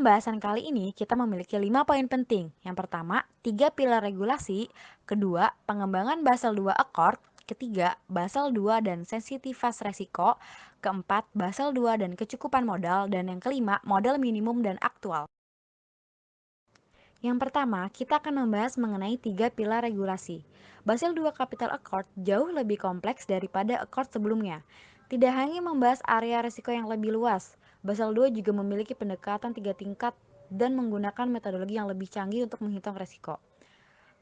pembahasan kali ini kita memiliki 5 poin penting. Yang pertama, 3 pilar regulasi. Kedua, pengembangan Basel II Accord. Ketiga, Basel II dan sensitivitas resiko. Keempat, Basel II dan kecukupan modal. Dan yang kelima, modal minimum dan aktual. Yang pertama, kita akan membahas mengenai 3 pilar regulasi. Basel II Capital Accord jauh lebih kompleks daripada Accord sebelumnya. Tidak hanya membahas area risiko yang lebih luas, Basel II juga memiliki pendekatan 3 tingkat dan menggunakan metodologi yang lebih canggih untuk menghitung risiko.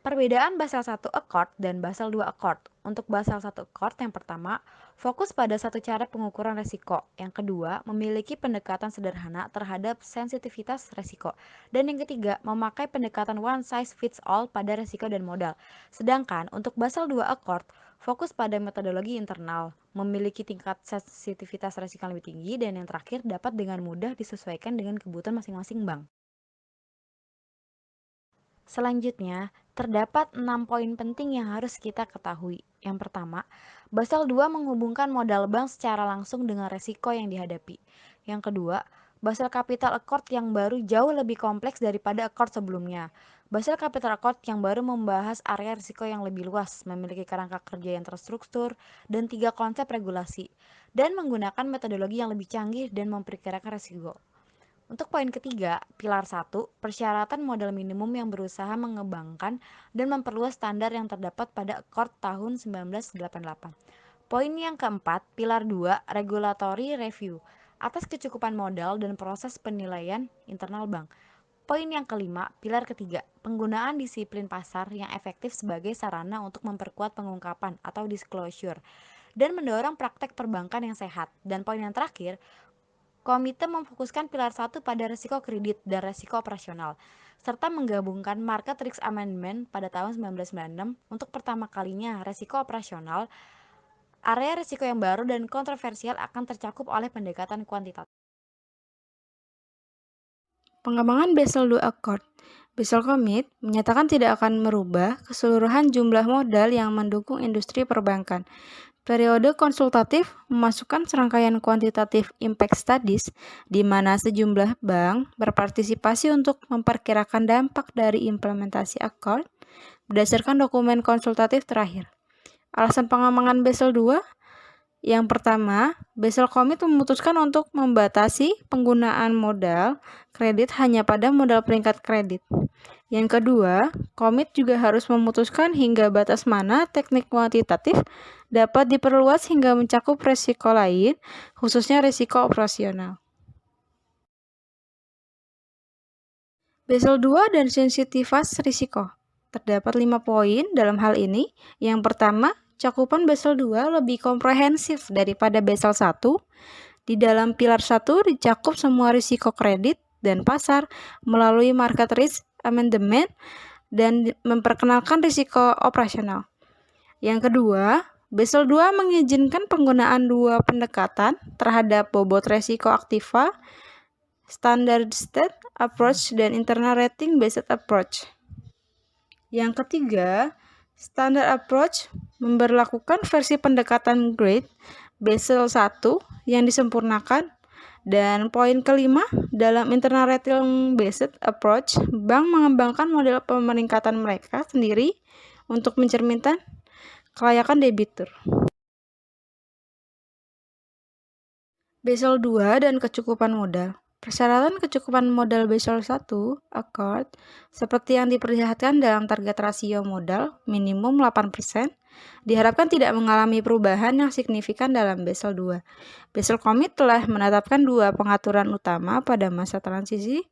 Perbedaan Basel I Accord dan Basel II Accord. Untuk Basel I Accord yang pertama, fokus pada satu cara pengukuran risiko. Yang kedua, memiliki pendekatan sederhana terhadap sensitivitas risiko. Dan yang ketiga, memakai pendekatan one size fits all pada risiko dan modal. Sedangkan untuk Basel II Accord, fokus pada metodologi internal, memiliki tingkat sensitivitas risiko yang lebih tinggi, dan yang terakhir dapat dengan mudah disesuaikan dengan kebutuhan masing-masing bank. Selanjutnya, terdapat 6 poin penting yang harus kita ketahui. Yang pertama, Basel II menghubungkan modal bank secara langsung dengan resiko yang dihadapi. Yang kedua, Basel Capital Accord yang baru jauh lebih kompleks daripada Accord sebelumnya. Basel Capital Accord yang baru membahas area risiko yang lebih luas, memiliki kerangka kerja yang terstruktur, dan 3 konsep regulasi, dan menggunakan metodologi yang lebih canggih dan memperkirakan risiko. Untuk poin ketiga, pilar 1, persyaratan modal minimum yang berusaha mengembangkan dan memperluas standar yang terdapat pada Accord tahun 1988. Poin yang keempat, pilar 2, regulatory review, atas kecukupan modal dan proses penilaian internal bank. Poin yang kelima, pilar ketiga, penggunaan disiplin pasar yang efektif sebagai sarana untuk memperkuat pengungkapan atau disclosure dan mendorong praktek perbankan yang sehat. Dan poin yang terakhir, komite memfokuskan pilar 1 pada risiko kredit dan risiko operasional, serta menggabungkan Market Risk Amendment pada tahun 1996 untuk pertama kalinya risiko operasional, area risiko yang baru dan kontroversial akan tercakup oleh pendekatan kuantitatif. Pengembangan Basel II Accord. Basel Commit menyatakan tidak akan merubah keseluruhan jumlah modal yang mendukung industri perbankan. Periode konsultatif memasukkan serangkaian kuantitatif impact studies di mana sejumlah bank berpartisipasi untuk memperkirakan dampak dari implementasi Accord berdasarkan dokumen konsultatif terakhir. Alasan pengembangan Basel II. Yang pertama, Basel Commit memutuskan untuk membatasi penggunaan modal kredit hanya pada modal peringkat kredit. Yang kedua, Commit juga harus memutuskan hingga batas mana teknik kuantitatif dapat diperluas hingga mencakup risiko lain, khususnya risiko operasional. Basel II dan sensitivitas risiko. Terdapat 5 poin dalam hal ini. Yang pertama, cakupan Basel II lebih komprehensif daripada Basel I. Di dalam pilar 1 dicakup semua risiko kredit dan pasar melalui Market Risk Amendment dan memperkenalkan risiko operasional. Yang kedua, Basel II mengizinkan penggunaan dua pendekatan terhadap bobot risiko aktiva, Standard State Approach dan Internal Rating Based Approach. Yang ketiga, Standard Approach memberlakukan versi pendekatan grade Basel I yang disempurnakan. Dan poin kelima, dalam Internal Rating Based Approach, bank mengembangkan model pemeringkatan mereka sendiri untuk mencerminkan kelayakan debitur. Basel II dan kecukupan modal. Persyaratan kecukupan modal Basel I Accord seperti yang diperlihatkan dalam target rasio modal minimum 8% diharapkan tidak mengalami perubahan yang signifikan dalam Basel II. Basel Commit telah menetapkan dua pengaturan utama pada masa transisi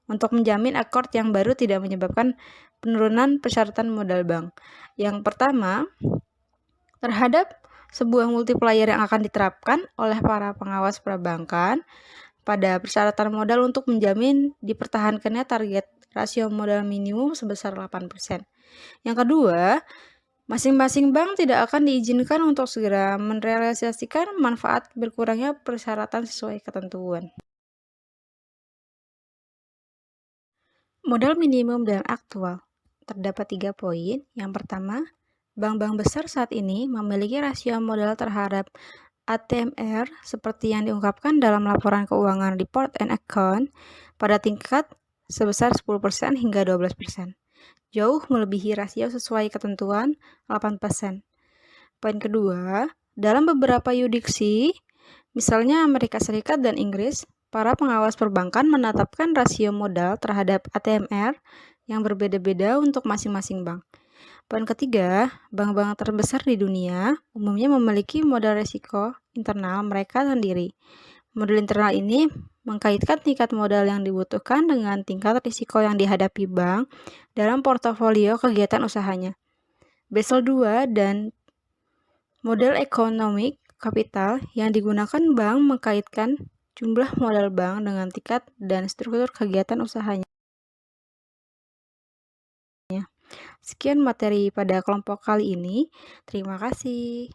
untuk menjamin Accord yang baru tidak menyebabkan penurunan persyaratan modal bank. Yang pertama, terhadap sebuah multiplier yang akan diterapkan oleh para pengawas perbankan pada persyaratan modal untuk menjamin dipertahankannya target rasio modal minimum sebesar 8%. Yang kedua, masing-masing bank tidak akan diizinkan untuk segera merealisasikan manfaat berkurangnya persyaratan sesuai ketentuan. Modal minimum dan aktual. Terdapat 3 poin. Yang pertama, bank-bank besar saat ini memiliki rasio modal terhadap ATMR seperti yang diungkapkan dalam laporan keuangan Report and Account pada tingkat sebesar 10% hingga 12%, jauh melebihi rasio sesuai ketentuan 8%. Poin kedua, dalam beberapa yurisdiksi, misalnya Amerika Serikat dan Inggris, para pengawas perbankan menetapkan rasio modal terhadap ATMR yang berbeda-beda untuk masing-masing bank. Poin ketiga, bank-bank terbesar di dunia umumnya memiliki modal risiko internal mereka sendiri. Model internal ini mengkaitkan tingkat modal yang dibutuhkan dengan tingkat risiko yang dihadapi bank dalam portofolio kegiatan usahanya. Basel II dan model ekonomik kapital yang digunakan bank mengkaitkan jumlah modal bank dengan tingkat dan struktur kegiatan usahanya. Sekian materi pada kelompok kali ini. Terima kasih.